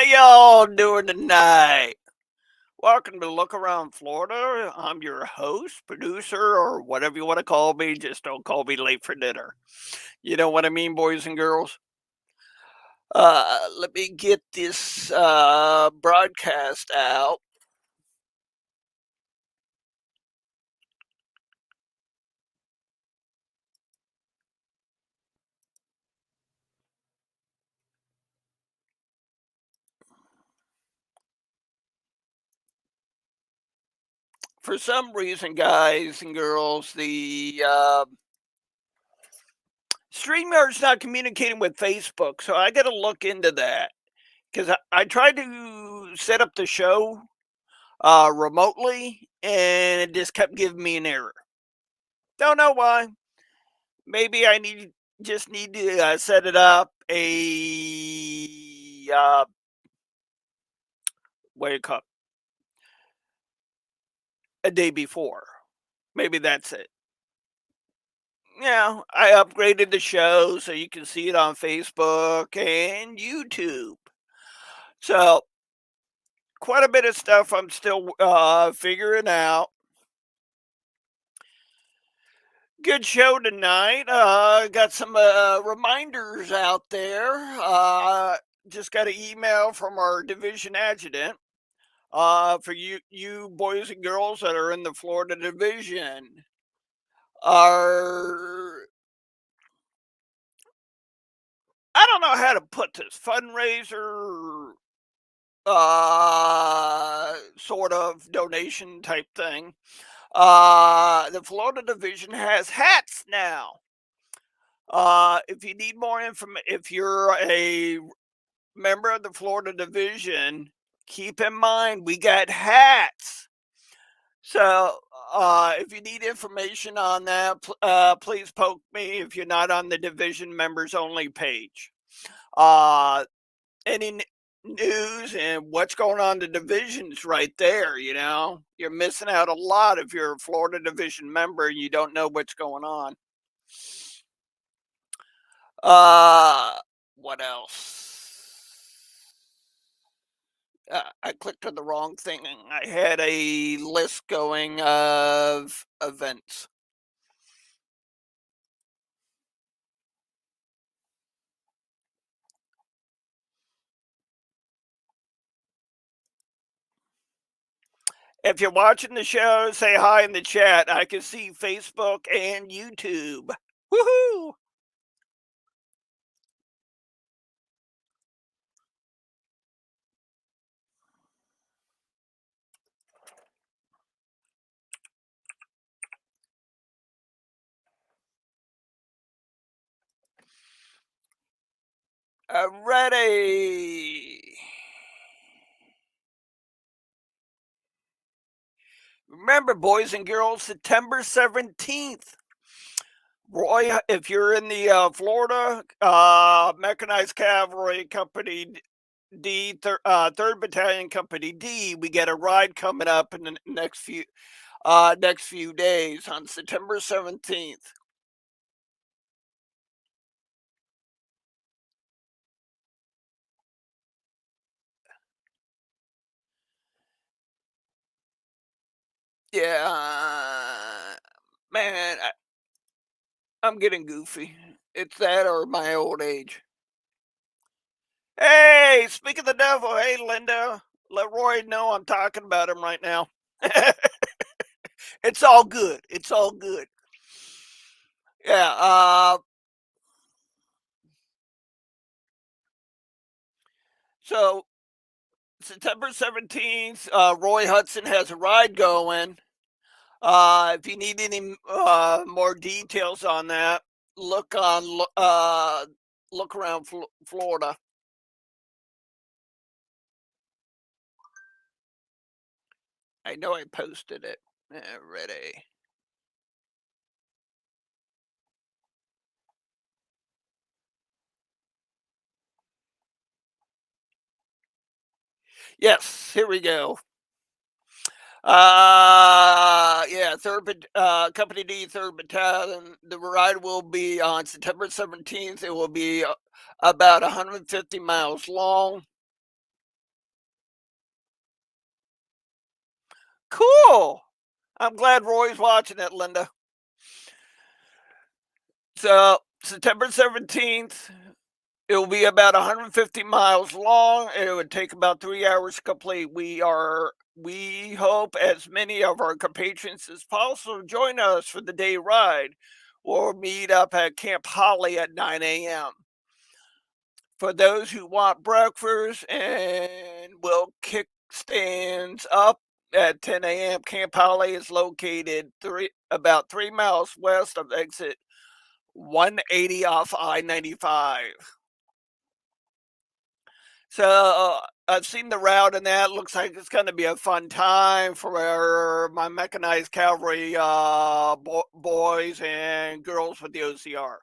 How y'all doing tonight? Welcome to Look Around Florida. I'm your host, producer, or whatever you want to call me. Just don't call me late for dinner. You know what I mean, boys and girls? Let me get this broadcast out. For some reason, guys and girls, the StreamYard's not communicating with Facebook, so I got to look into that because I tried to set up the show remotely, and it just kept giving me an error. Don't know why. Maybe I need to set it up what do you call it, a day before. Maybe that's it. Yeah, I upgraded the show so you can see it on Facebook and YouTube. So quite a bit of stuff I'm still figuring out. Good show tonight. Got some reminders out there. Just got an email from our division adjutant. For you boys and girls that are in the Florida division, are I don't know how to put this fundraiser, sort of donation type thing. The Florida division has hats now. If you need more information, if you're a member of the Florida division, keep in mind we got hats. So, if you need information on that, please poke me if you're not on the division members only page. Uh, any news and what's going on the divisions right there, you're missing out a lot if you're a Florida division member and you don't know what's going on. Uh, what else? I clicked on the wrong thing. I had a list going of events. If you're watching the show, say hi in the chat. I can see Facebook and YouTube. Woohoo! Ready. Remember, boys and girls, September 17th. Roy, if you're in the Florida Mechanized Cavalry Company D, 3rd Battalion Company D, we get a ride coming up in the next few days on September 17th. Yeah, man, I'm getting goofy. It's that or my old age. Hey, speak of the devil. Hey, Linda, let Roy know I'm talking about him right now. It's all good. It's all good. Yeah. So September 17th, Roy Hudson has a ride going. If you need any more details on that, look around Florida. I know I posted it. Ready. Yes, here we go. Yeah, Company D, 3rd Battalion. The ride will be on September 17th. It will be about 150 miles long. Cool. I'm glad Roy's watching it, Linda. So September 17th, it will be about 150 miles long. It would take about 3 hours to complete. We hope as many of our compatriots as possible join us for the day ride. We'll meet up at Camp Holly at 9 a.m. For those who want breakfast, and we'll kick stands up at 10 a.m. Camp Holly is located about 3 miles west of exit 180 off I-95. So I've seen the route, and that looks like it's going to be a fun time for my mechanized cavalry boys and girls with the OCR.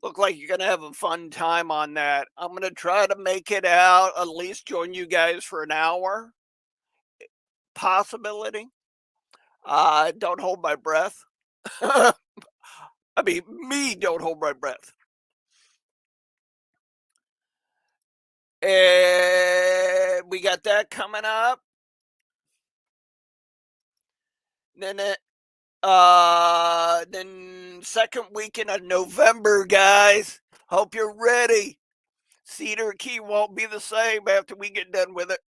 Look like you're going to have a fun time on that. I'm going to try to make it out, at least join you guys for an hour. Possibility. Don't hold my breath. I mean, me don't hold my breath. And we got that coming up. Then second weekend of November, guys. Hope you're ready. Cedar Key won't be the same after we get done with it.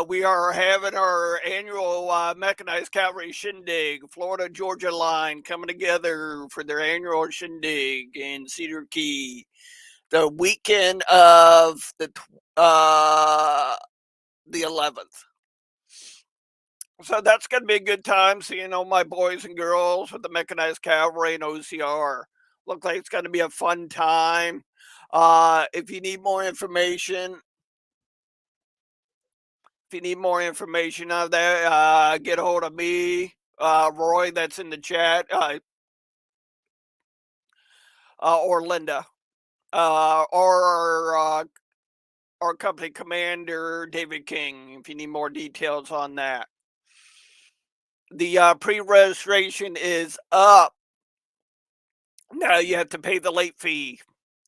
We are having our annual mechanized cavalry shindig. Florida Georgia line coming together for their annual shindig in Cedar Key. The weekend of the 11th. So that's going to be a good time seeing all my boys and girls with the mechanized cavalry and OCR. Look like it's going to be a fun time. If you need more information, on that, get a hold of me, Roy, that's in the chat, or Linda, or our company commander, David King, if you need more details on that. The pre-registration is up. Now you have to pay the late fee.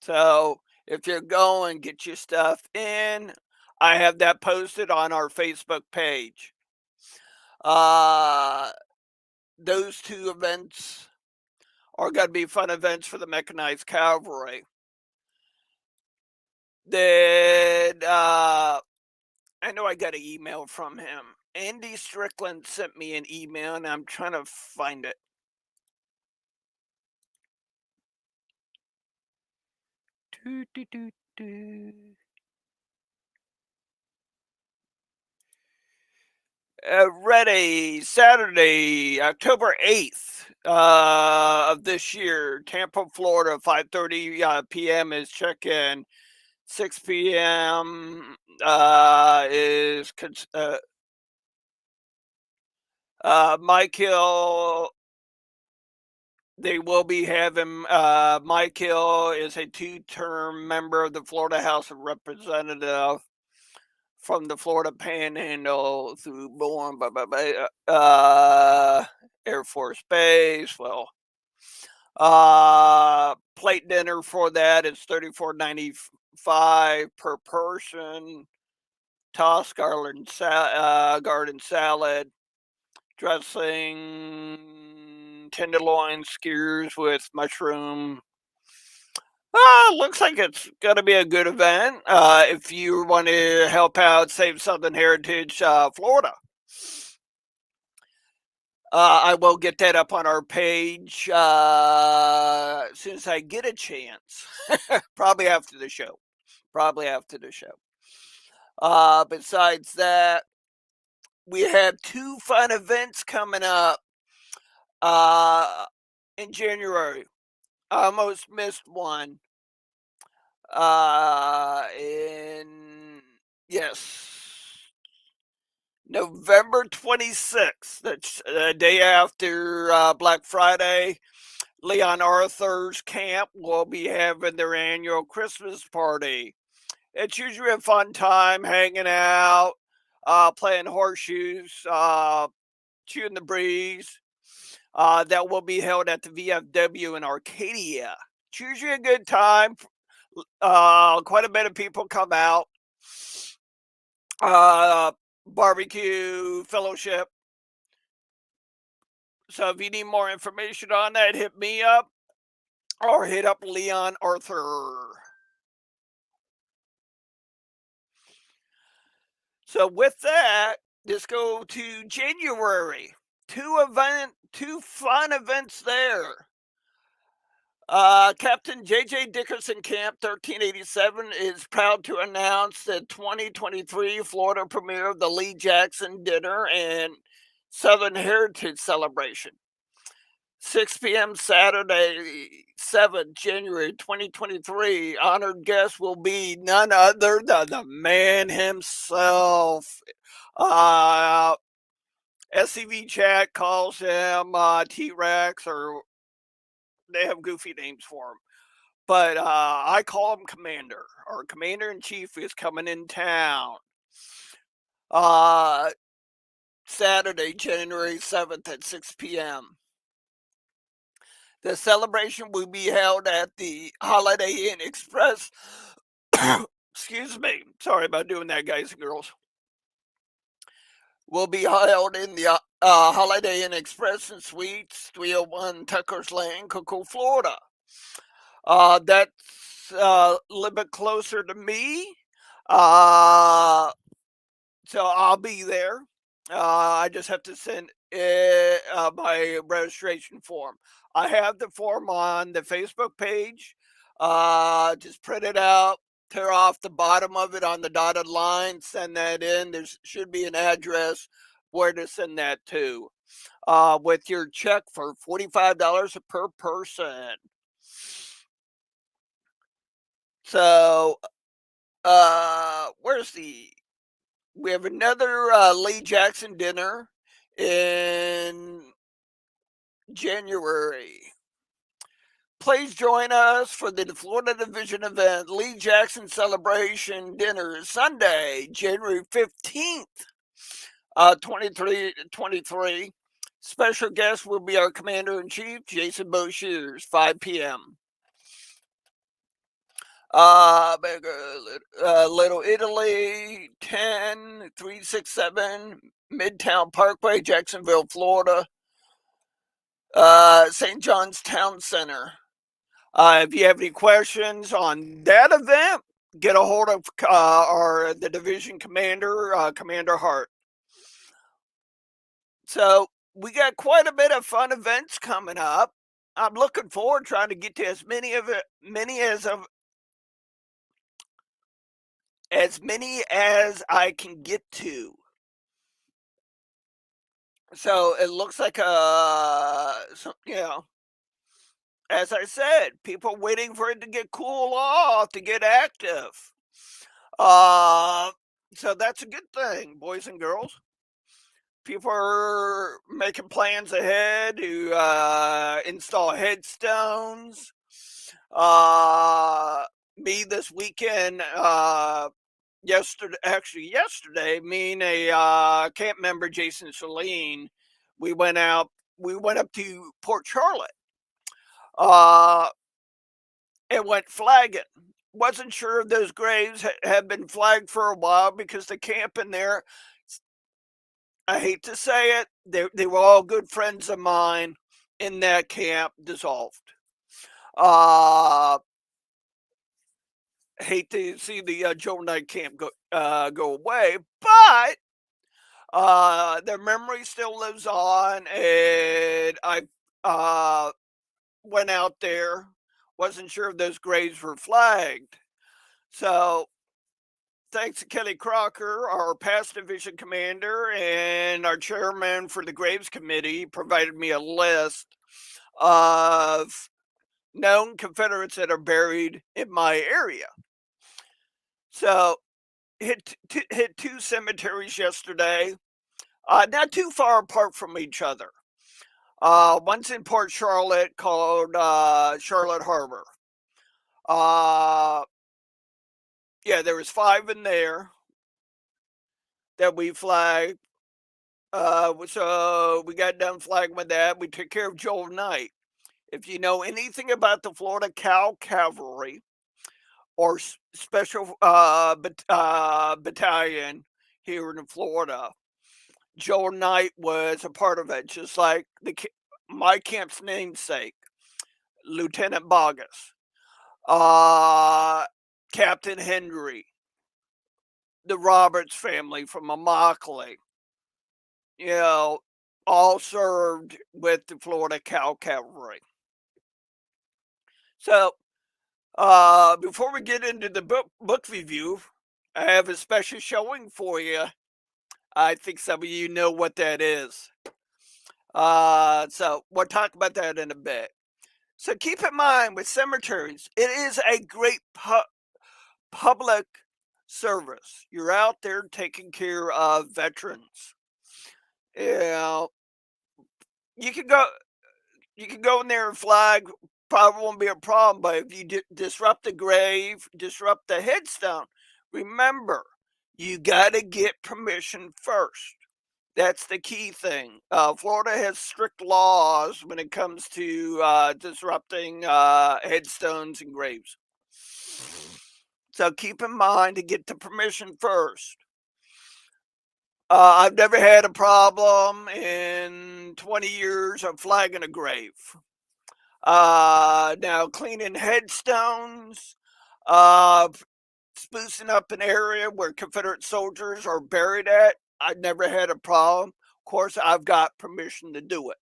So if you're going, get your stuff in. I have that posted on our Facebook page. Uh, those two events are going to be fun events for the mechanized cavalry. Then I know I got an email from him. Andy Strickland sent me an email, and I'm trying to find it. Do, do, do, do. Ready, Saturday, October 8th of this year, Tampa, Florida, 5:30 p.m. is check-in. 6 p.m. Is Mike Hill. They will be having Mike Hill is a two-term member of the Florida House of Representatives from the Florida Panhandle through Bourne, Air Force Base. Well, plate dinner for that is $34.95 per person. Tossed garden salad, dressing, tenderloin skewers with mushroom. Looks like it's going to be a good event. If you want to help out Save Southern Heritage Florida, I will get that up on our page as soon as I get a chance. Probably after the show. Besides that, we have two fun events coming up in January. I almost missed one. In yes, November 26th. That's the day after Black Friday. Leon Arthur's camp will be having their annual Christmas party. It's usually a fun time hanging out, playing horseshoes, chewing the breeze. That will be held at the VFW in Arcadia. It's usually a good time. Quite a bit of people come out. barbecue fellowship. So if you need more information on that, hit me up or hit up Leon Arthur. So with that, let's go to January. Two fun events there. Captain J.J. Dickerson Camp 1387 is proud to announce the 2023 Florida premiere of the Lee Jackson Dinner and Southern Heritage Celebration. 6 p.m. Saturday, 7th January 2023. Honored guest will be none other than the man himself. Uh, SCV chat calls him T-Rex, or they have goofy names for him. But I call him Commander. Our Commander in Chief is coming in town. Uh, Saturday, January 7th at 6 p.m. The celebration will be held at the Holiday Inn Express. Excuse me. Sorry about doing that, guys and girls. Will be held in the Holiday Inn Express and Suites, 301 Tucker's Lane, Cocoa, Florida. That's a little bit closer to me. Uh, so I'll be there. I just have to send my registration form. I have the form on the Facebook page. Just print it out, tear off the bottom of it on the dotted line, send that in. There should be an address where to send that to. With your check for $45 per person. So, where's the we have another Lee Jackson dinner in January. Please join us for the Florida Division event, Lee Jackson Celebration Dinner, Sunday, January 15th, 23. Special guest will be our Commander in Chief, Jason Boshears, 5 p.m. Little Italy, 10367 Midtown Parkway, Jacksonville, Florida. St. John's Town Center. If you have any questions on that event, get a hold of the division commander, Commander Hart. So we got quite a bit of fun events coming up. I'm looking forward trying to get to as many as I can get to. So it looks like as I said, people waiting for it to get cool off to get active. Uh, so that's a good thing, boys and girls. People are making plans ahead to install headstones. Uh, Me this weekend, yesterday, me and a camp member, Jason Saline, we went out. We went up to Port Charlotte. Uh, and went flagging. Wasn't sure if those graves had been flagged for a while because the camp in there, I hate to say it, they were all good friends of mine in that camp, dissolved. Uh, Hate to see the Joe Knight camp go away, but their memory still lives on, and I uh, went out there. Wasn't sure if those graves were flagged. So thanks to Kelly Crocker, our past division commander, and our chairman for the Graves Committee, provided me a list of known Confederates that are buried in my area. So hit two cemeteries yesterday, not too far apart from each other. One's in Port Charlotte called Charlotte Harbor. Uh, yeah, there was 5 in there that we flagged. So we got done flagging with that. We took care of Joel Knight. If you know anything about the Florida Cow Cavalry or Special Battalion, here in Florida. Joel Knight was a part of it, just like my camp's namesake, Lieutenant Bogus, uh, Captain Hendry, the Roberts family from Immokalee, you know, all served with the Florida Cow Cavalry. So, before we get into the book review, I have a special showing for you. I think some of you know what that is. So we'll talk about that in a bit. So keep in mind with cemeteries, it is a great public service. You're out there taking care of veterans. You know, you can go you can go in there and flag, probably won't be a problem, but if you disrupt the grave, disrupt the headstone, remember, you got to get permission first. That's the key thing. Florida has strict laws when it comes to disrupting headstones and graves. So keep in mind to get the permission first. I've never had a problem in 20 years of flagging a grave. Now, cleaning headstones, uh, sprucing up an area where Confederate soldiers are buried at, I never had a problem. Of course, I've got permission to do it.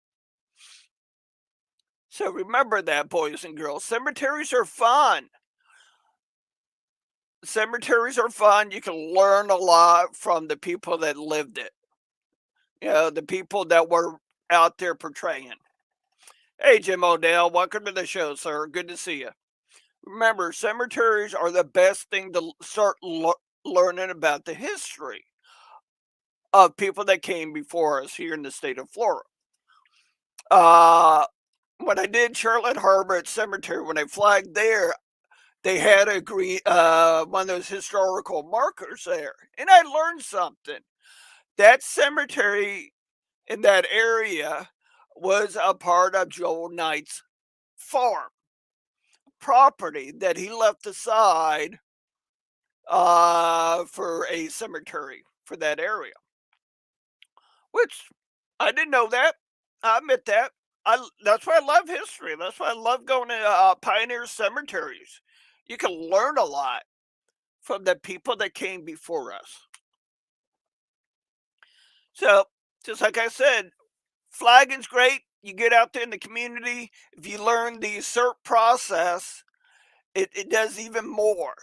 So remember that, boys and girls. Cemeteries are fun. Cemeteries are fun. You can learn a lot from the people that lived it. You know, the people that were out there portraying. Hey, Jim Odell, welcome to the show, sir. Good to see you. Remember, cemeteries are the best thing to start learning about the history of people that came before us here in the state of Florida. When I did Charlotte Harbor Cemetery, when I flagged there, they had a green, one of those historical markers there, and I learned something. That cemetery in that area was a part of Joel Knight's farm property that he left aside for a cemetery for that area, which I didn't know that. I admit that. That's why I love history. That's why I love going to pioneer cemeteries. You can learn a lot from the people that came before us. So, just like I said, flagging's great. You get out there in the community. If you learn the CERT process, it does even more.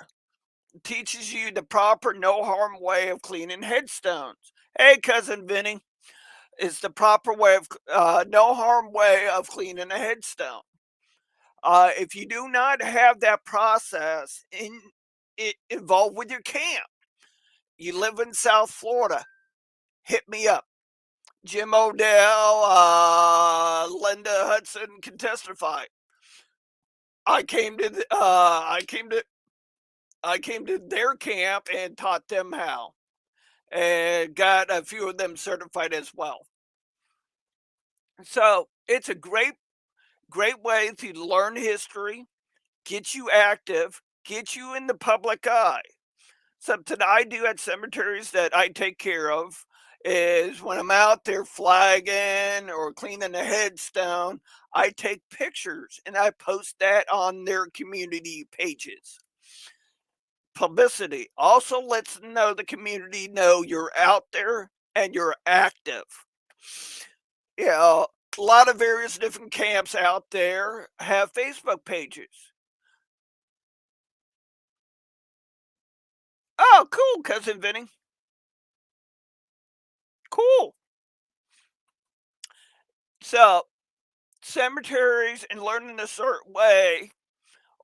It teaches you the proper no harm way of cleaning headstones. Hey, cousin Vinny, it's the proper way of no harm way of cleaning a headstone. If you do not have that process involved with your camp, you live in South Florida, hit me up. Jim Odell, Linda Hudson can testify. I came to the, I came to their camp and taught them how, and got a few of them certified as well. So it's a great way to learn history, get you active, get you in the public eye. Something I do at cemeteries that I take care of is when I'm out there flagging or cleaning a headstone, I take pictures and I post that on their community pages. Publicity also lets the community know you're out there and you're active. You know, a lot of various different camps out there have Facebook pages. Oh, cool, cousin Vinny. Cool. So, cemeteries and learning a certain way,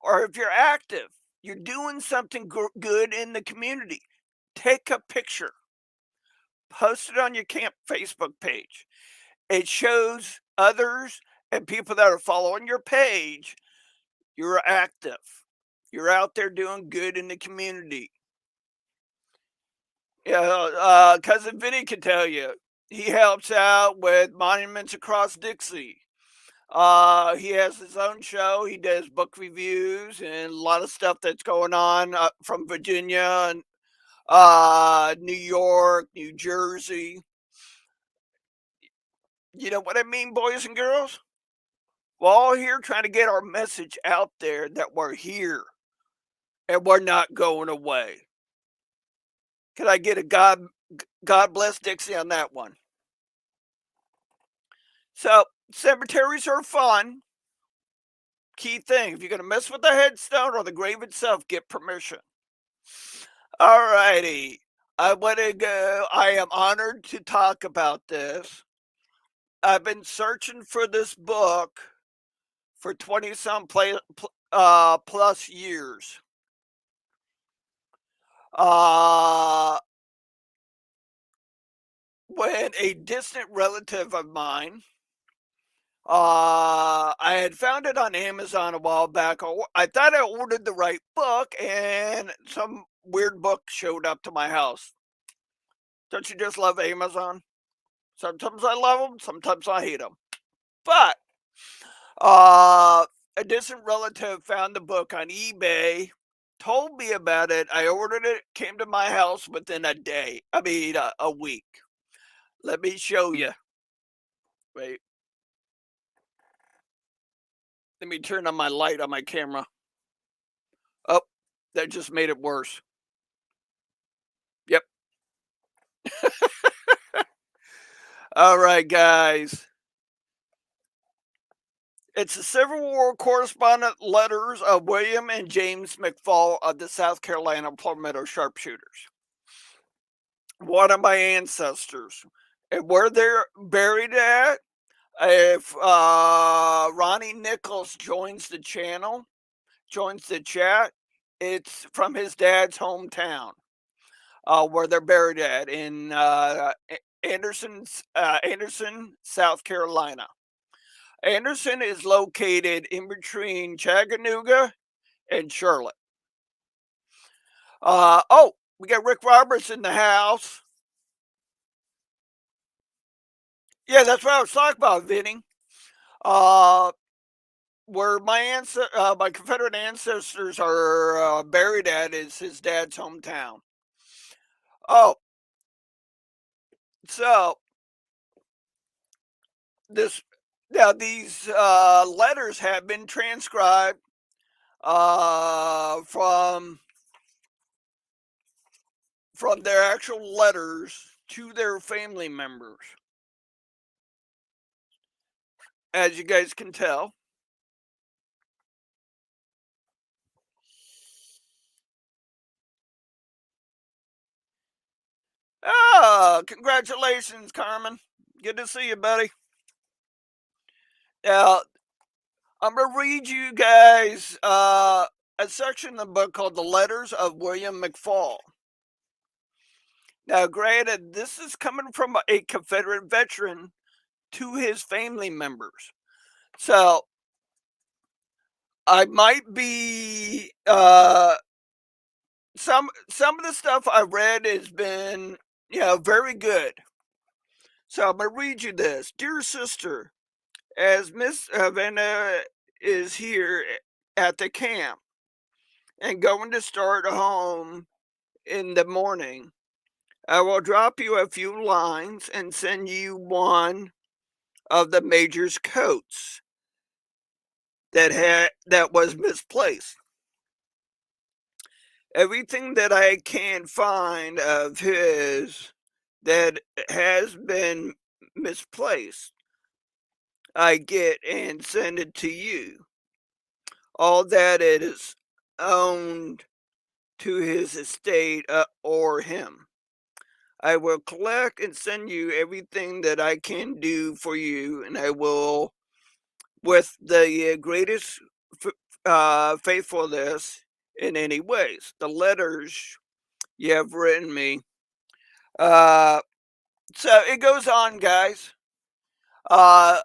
or if you're active, you're doing something good in the community, take a picture, post it on your camp Facebook page. It shows others and people that are following your page you're active. You're out there doing good in the community. Yeah, cousin Vinny can tell you. He helps out with monuments across Dixie. He has his own show. He does book reviews and a lot of stuff that's going on from Virginia and New York, New Jersey. You know what I mean, boys and girls? We're all here trying to get our message out there that we're here and we're not going away. Can I get a God bless Dixie on that one? So cemeteries are fun. Key thing: if you're gonna mess with the headstone or the grave itself, get permission. All righty. I want to go. I am honored to talk about this. I've been searching for this book for 20 some plus years. Uh, when a distant relative of mine, I had found it on Amazon a while back. I thought I ordered the right book, and some weird book showed up to my house. Don't you just love Amazon? Sometimes I love them, sometimes I hate them. But uh, a distant relative found the book on eBay, told me about it. I ordered it, came to my house within a day. I mean, a week. Let me show you. Wait, let me turn on my light on my camera. Oh, that just made it worse. Yep. All right, guys. It's the Civil War correspondent letters of William and James McFall of the South Carolina Palmetto Sharpshooters. One of my ancestors. And where they're buried at, if Ronnie Nichols joins the channel, joins the chat, it's from his dad's hometown, where they're buried at in Anderson, South Carolina. Anderson is located in between Chattanooga and Charlotte. Oh, we got Rick Roberts in the house. Yeah, that's what I was talking about, Vinny. Uh, where my Confederate ancestors are buried at is his dad's hometown. Oh, so this now these letters have been transcribed from their actual letters to their family members, as you guys can tell. Ah, congratulations, Carmen. Good to see you, buddy. Now, I'm gonna read you guys a section of the book called "The Letters of William McFall." Now, granted, this is coming from a Confederate veteran to his family members, so I might be some of the stuff I read has been very good. So I'm gonna read you this, dear sister. As Miss Havana is here at the camp and going to start home in the morning, I will drop you a few lines and send you one of the major's coats that was misplaced. Everything that I can find of his that has been misplaced, I get and send it to you. All that it is owned to his estate or him. I will collect and send you everything that I can do for you, and I will, with the greatest faithfulness in any ways. The letters you have written me. Uh, so it goes on, guys. Uh,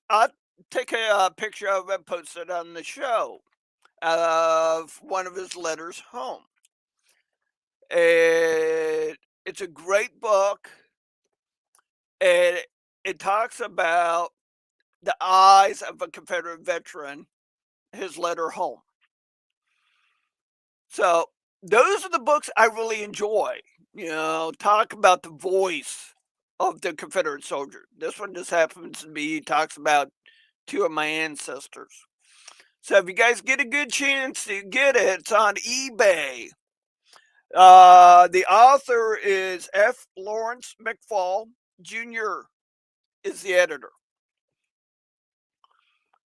I'll take a picture of it, post it on the show of one of his letters home. It's a great book, and it talks about the eyes of a Confederate veteran, his letter home. So those are the books I really enjoy. Talk about the voice of the Confederate soldier. This one just happens to be talks about two of my ancestors. So if you guys get a good chance to get it, it's on eBay. The author is F. Lawrence McFall Jr. is the editor.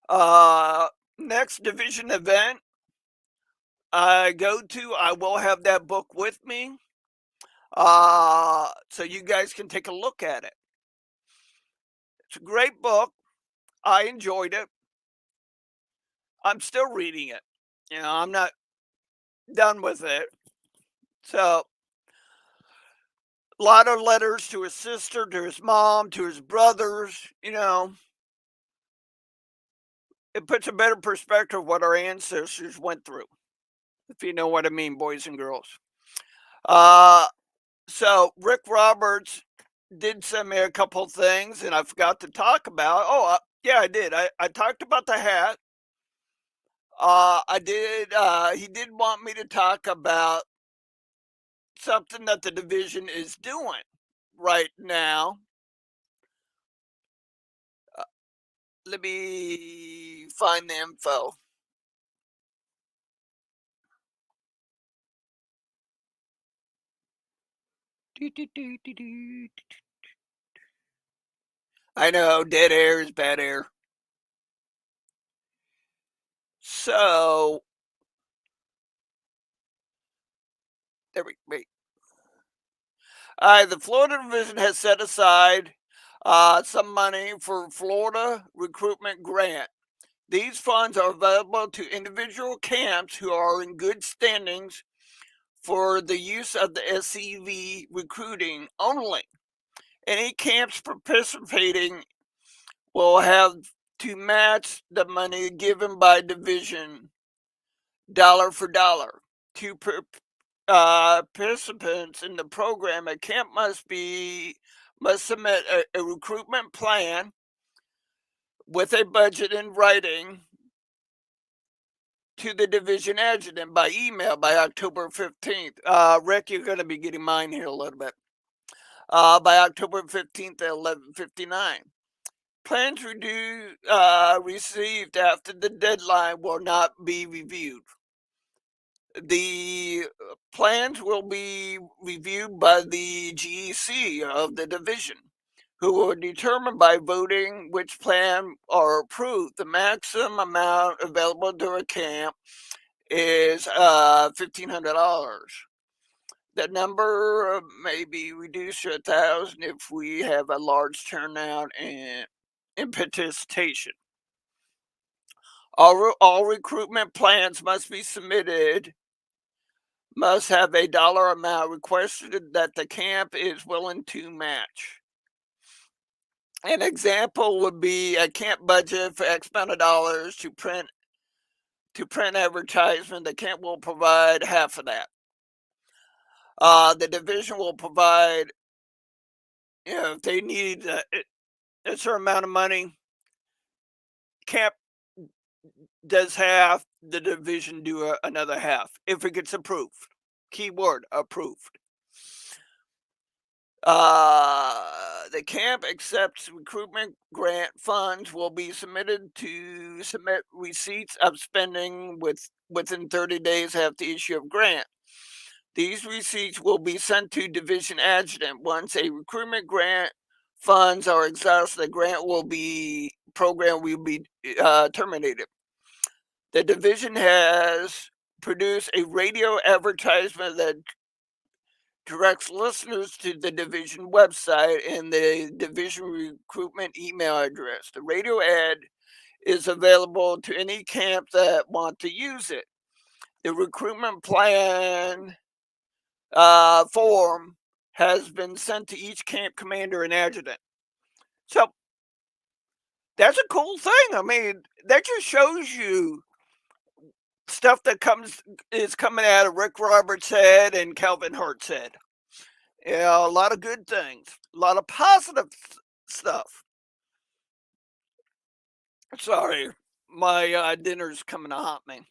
Uh, Next division event I go to, I will have that book with me, so you guys can take a look at it. It's a great book. I enjoyed it. I'm still reading it. I'm not done with it. So, a lot of letters to his sister, to his mom, to his brothers. It puts a better perspective of what our ancestors went through, if you know what I mean, boys and girls. Uh, so Rick Roberts did send me a couple things, and I forgot to talk about. Oh, yeah, I did. I talked about the hat. I did. He did want me to talk about something that the division is doing right now. Uh, Let me find the info. I know dead air is bad air. So there we wait. The Florida division has set aside some money for Florida recruitment grant. These funds are available to individual camps who are in good standings for the use of the SCV recruiting only. Any camps participating will have to match the money given by division dollar for dollar. To participants in the program, a camp must submit a recruitment plan with a budget in writing to the division adjutant by email by October 15th. Rick, you're going to be getting mine here a little bit. By October 15th at 11:59. Plans received after the deadline will not be reviewed. The plans will be reviewed by the GEC of the division, who will determine by voting which plan are approved. The maximum amount available to a camp is $1,500. The number may be reduced to 1,000 if we have a large turnout in participation. All recruitment plans must be submitted, must have a dollar amount requested that the camp is willing to match. An example would be a camp budget for X amount of dollars to print advertisement. The camp will provide half of that. The division will provide, if they need a certain amount of money, camp does half, the division do another half if it gets approved. Keyword approved. The camp accepts recruitment grant funds will be submitted to submit receipts of spending within 30 days after the issue of grant. These receipts will be sent to division adjutant. Once a recruitment grant funds are exhausted, the program will be terminated. The division has produced a radio advertisement that directs listeners to the division website and the division recruitment email address. The radio ad is available to any camp that want to use it. The recruitment plan form has been sent to each camp commander and adjutant. So that's a cool thing. I mean, that just shows you stuff that is coming out of Rick Roberts' head and Calvin Hart's head. Yeah, a lot of good things, a lot of positive stuff. Sorry, my dinner's coming to haunt me.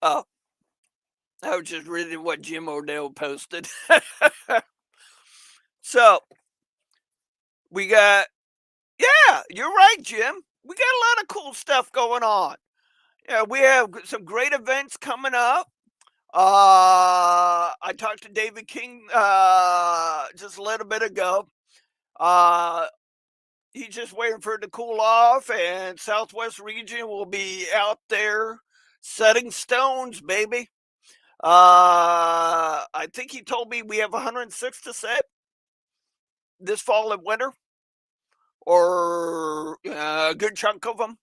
Oh, I was just reading what Jim Odell posted. So we got, yeah, you're right, Jim. We got a lot of cool stuff going on. Yeah, we have some great events coming up. I talked to David King just a little bit ago. Uh, he's just waiting for it to cool off, and Southwest region will be out there setting stones, baby. I think he told me we have 106 to set this fall and winter, or a good chunk of them.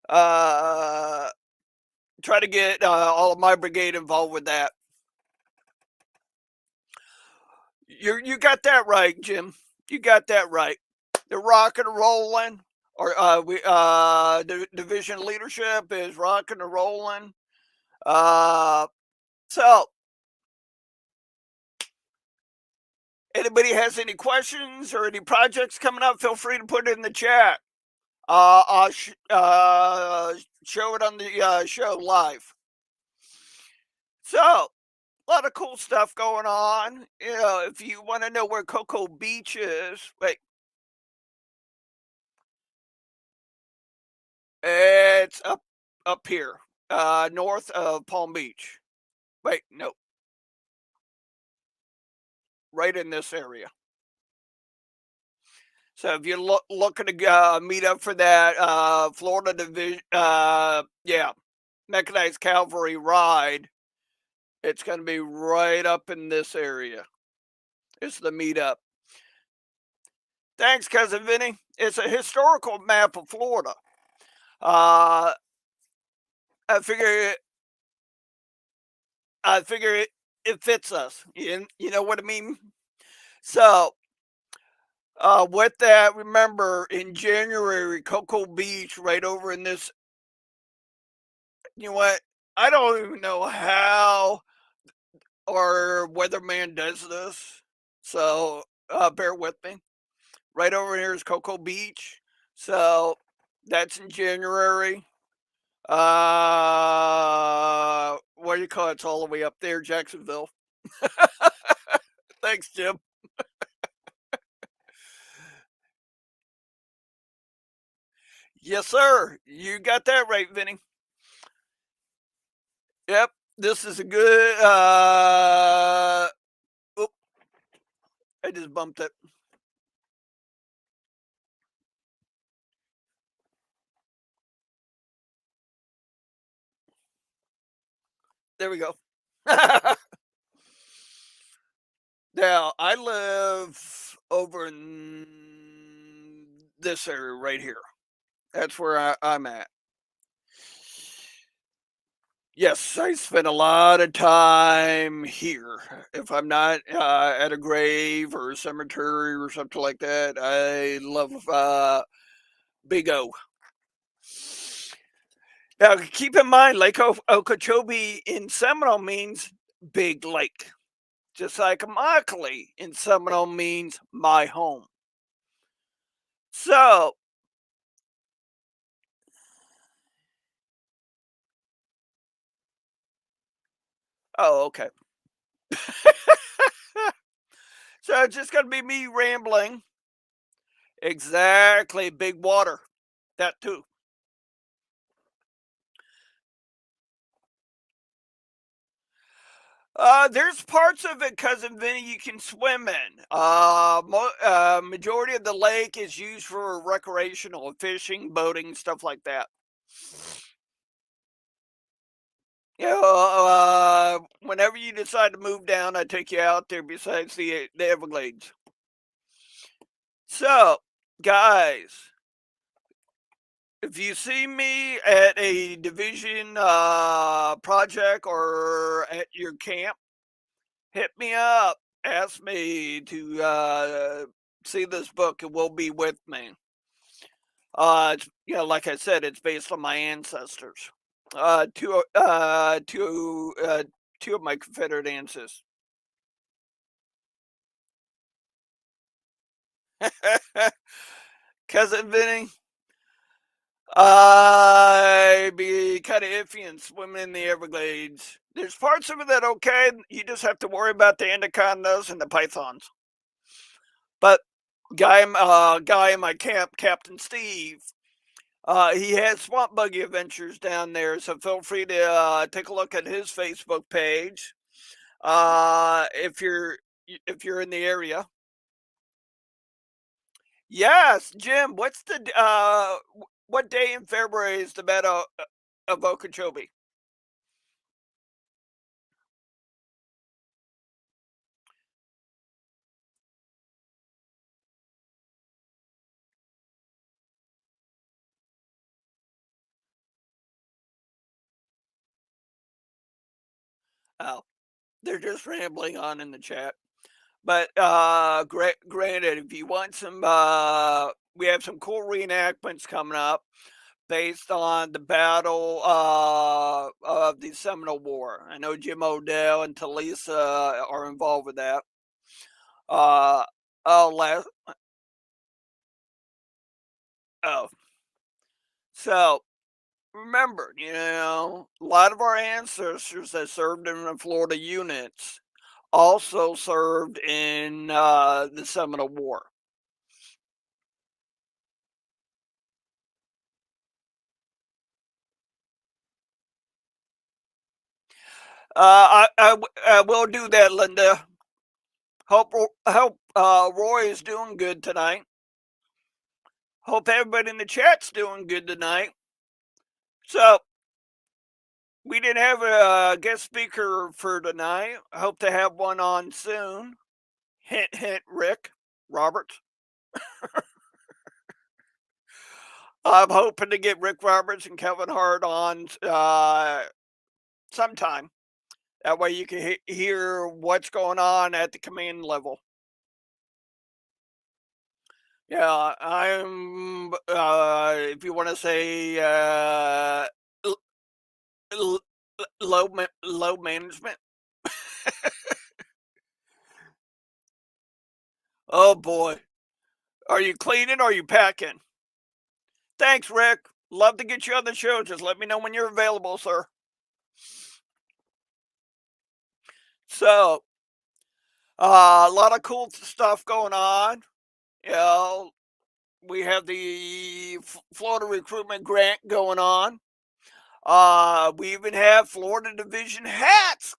Uh, Try to get all of my brigade involved with that. You got that right, Jim. You got that right. They're rocking and rolling. Or the division leadership is rocking and rolling. Uh, so anybody has any questions or any projects coming up, feel free to put it in the chat. I'll show it on the show live. So, a lot of cool stuff going on. You know, if you want to know where Cocoa Beach is, wait, it's up here, north of Palm Beach. Wait, no, right in this area. So if you're looking to meet up for that Florida division, yeah, mechanized cavalry ride, it's going to be right up in this area. It's the meetup. Thanks, cousin Vinny. It's a historical map of Florida. Uh, I figure it fits us. You know what I mean? So, with that, remember in January, Cocoa Beach, right over in this. You know what? I don't even know how our weatherman does this. So, bear with me. Right over here is Cocoa Beach. So, that's in January. What do you call it? It's all the way up there, Jacksonville. Thanks, Jim. Yes, sir. You got that right, Vinny. Yep. This is a good. Oop, I just bumped it. There we go. Now I live over in this area right here. That's where I'm at. Yes, I spend a lot of time here. If I'm not at a grave or a cemetery or something like that, I love Big O. Now, keep in mind, Lake Okeechobee in Seminole means big lake, just like Immokalee in Seminole means my home. So, oh, okay. So it's just going to be me rambling. Exactly, big water. That too. There's parts of it, cousin Vinny, you can swim in. Majority of the lake is used for recreational fishing, boating, stuff like that. You know, whenever you decide to move down, I take you out there. Besides the Everglades. So, guys, if you see me at a division project or at your camp, hit me up. Ask me to see this book. It will be with me. It's, you know, like I said, it's based on my ancestors. Two of my Confederate ancestors. Cousin Vinny, I'd be kind of iffy in swimming in the Everglades. There's parts of it that okay. You just have to worry about the anacondas and the pythons. But guy in my camp, Captain Steve, he has swamp buggy adventures down there. So feel free to take a look at his Facebook page if you're in the area. Yes, Jim. What day in February is the Meadow of Okeechobee? Oh, they're just rambling on in the chat. But granted, if you want we have some cool reenactments coming up based on the battle of the Seminole War. I know Jim Odell and Talisa are involved with that. Uh, oh, oh, so remember, a lot of our ancestors that served in the Florida units also served in the Seminole War. I will do that, Linda. Hope Roy is doing good tonight. Hope everybody in the chat's doing good tonight. So we didn't have a guest speaker for tonight. I hope to have one on soon. Hint, hint, Rick Roberts. I'm hoping to get Rick Roberts and Kevin Hart on sometime. That way you can hear what's going on at the command level. Yeah, I'm. If you want to say l- l- low management. Oh boy, are you cleaning or are you packing? Thanks, Rick. Love to get you on the show. Just let me know when you're available, sir. So, a lot of cool stuff going on. You know, we have the Florida recruitment grant going on. We even have Florida Division hats.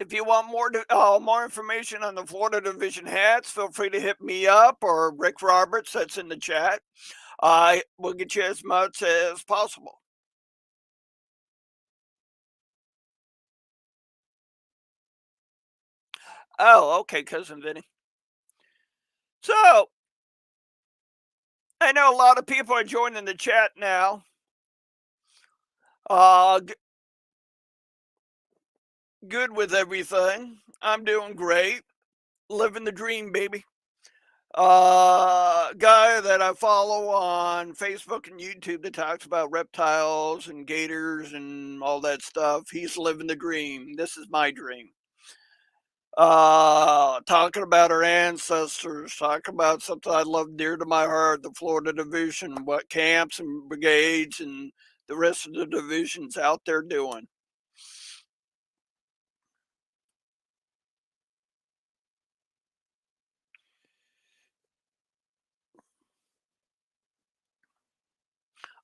If you want more information on the Florida Division hats, feel free to hit me up or Rick Roberts. That's in the chat. We'll get you as much as possible. Oh, okay, cousin Vinny. So I know a lot of people are joining the chat now. G- Good with everything. I'm doing great. Living the dream, baby. Guy that I follow on Facebook and YouTube that talks about reptiles and gators and all that stuff. He's living the dream. This is my dream. Talking about our ancestors, talking about something I love dear to my heart, the Florida Division, what camps and brigades and the rest of the divisions out there doing.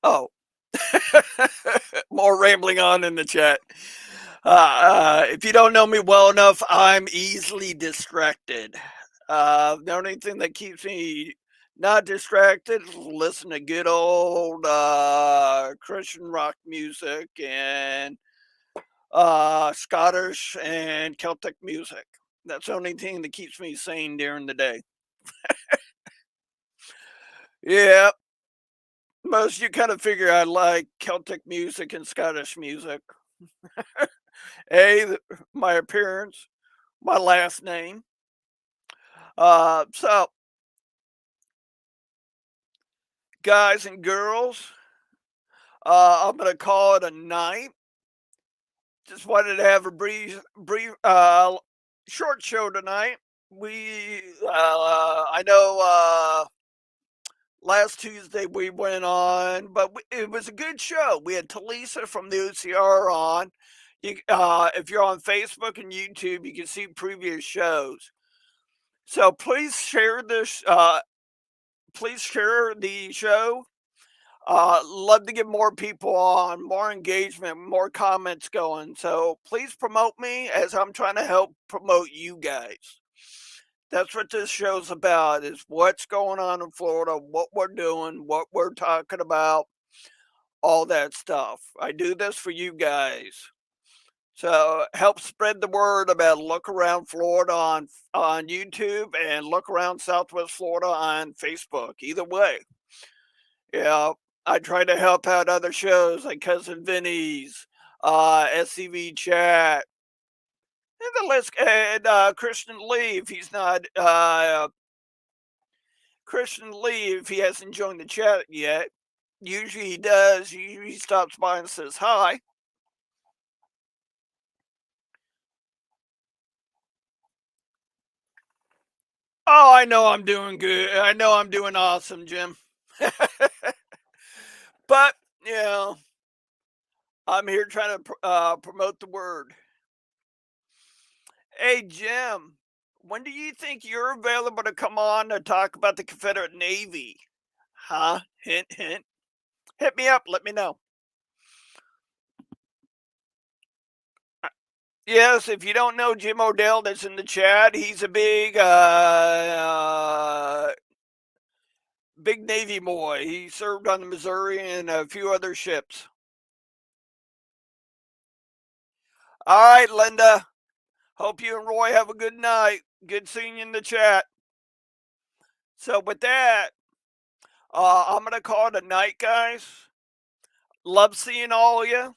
Oh, more rambling on in the chat. If you don't know me well enough, I'm easily distracted. The only thing that keeps me not distracted is listen to good old Christian rock music and Scottish and Celtic music. That's the only thing that keeps me sane during the day. Yeah, most you kind of figure I like Celtic music and Scottish music. A, my appearance, my last name. So, guys and girls, I'm gonna call it a night. Just wanted to have a short show tonight. I know Last Tuesday we went on, but it was a good show. We had Talisa from the OCR on. If you're on Facebook and YouTube, you can see previous shows. So please share this. Please share the show. Love to get more people on, more engagement, more comments going. So please promote me as I'm trying to help promote you guys. That's what this show's about, is what's going on in Florida, what we're doing, what we're talking about, all that stuff. I do this for you guys. So help spread the word about Look Around Florida on YouTube and Look Around Southwest Florida on Facebook. Either way. Yeah, I try to help out other shows like Cousin Vinny's, SCV Chat, and the list, and Christian Lee if he's not Christian Lee if he hasn't joined the chat yet. Usually he does. Usually he stops by and says hi. Oh, I know I'm doing good. I know I'm doing awesome, Jim. But you know, I'm here trying to promote the word. Hey, Jim, when do you think you're available to come on to talk about the Confederate Navy? Huh? Hint, hint. Hit me up. Let me know. Uh, Yes, if you don't know Jim Odell that's in the chat, he's a big Navy boy. He served on the Missouri and a few other ships. All right, Linda. Hope you and Roy have a good night. Good seeing you in the chat. So with that, I'm gonna call it a night, guys. Love seeing all of you.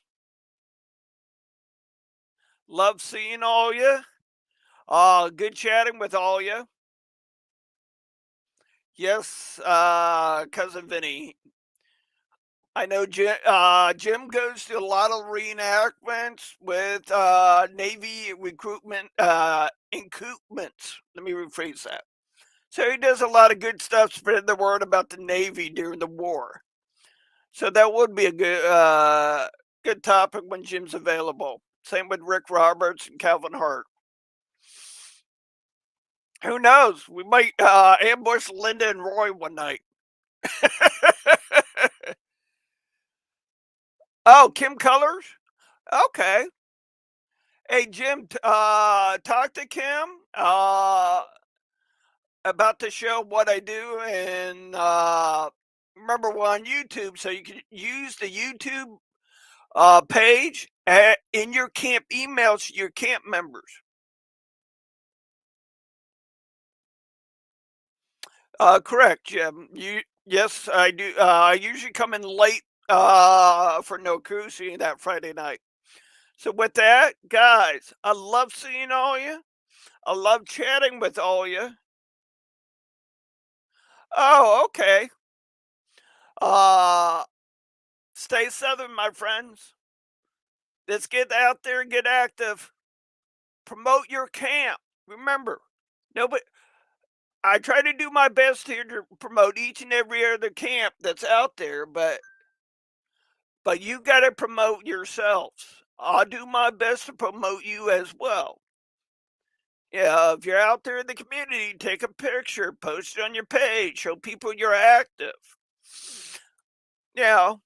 Love seeing all of you. Good chatting with all of you. Yes, cousin Vinny. I know Jim goes to a lot of reenactments with Navy recruitment encoupments. Let me rephrase that. So he does a lot of good stuff, spreading the word about the Navy during the war. So that would be a good topic when Jim's available. Same with Rick Roberts and Calvin Hart. Who knows? We might ambush Linda and Roy one night. Oh, Kim Colors? Okay. Hey, Jim, talk to Kim about the show, what I do, and remember, we're on YouTube, so you can use the YouTube page in your camp emails to your camp members. Correct, Jim. Yes, I do. I usually come in late for No Cruising that Friday night. So with that, guys, I love seeing all you. I love chatting with all you. Oh, okay. Uh, Stay southern, my friends. Let's get out there and get active. Promote your camp. Remember, nobody. I try to do my best here to promote each and every other camp that's out there, but you got to promote yourselves. I'll do my best to promote you as well. Yeah, if you're out there in the community, take a picture, post it on your page, show people you're active. You know,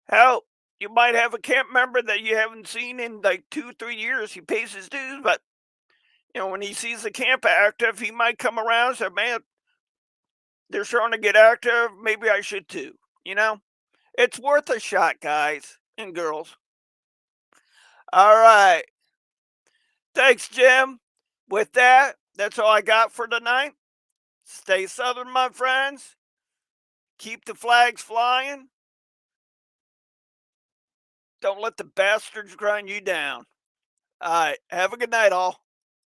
hell, you might have a camp member that you haven't seen in like 2, 3 years. He pays his dues, but when he sees the camp active, he might come around and say, "Man, they're starting to get active. Maybe I should too." You know, it's worth a shot, guys and girls. All right, thanks, Jim. With that, that's all I got for tonight. Stay southern, my friends. Keep the flags flying. Don't let the bastards grind you down. All right. Have a good night, all.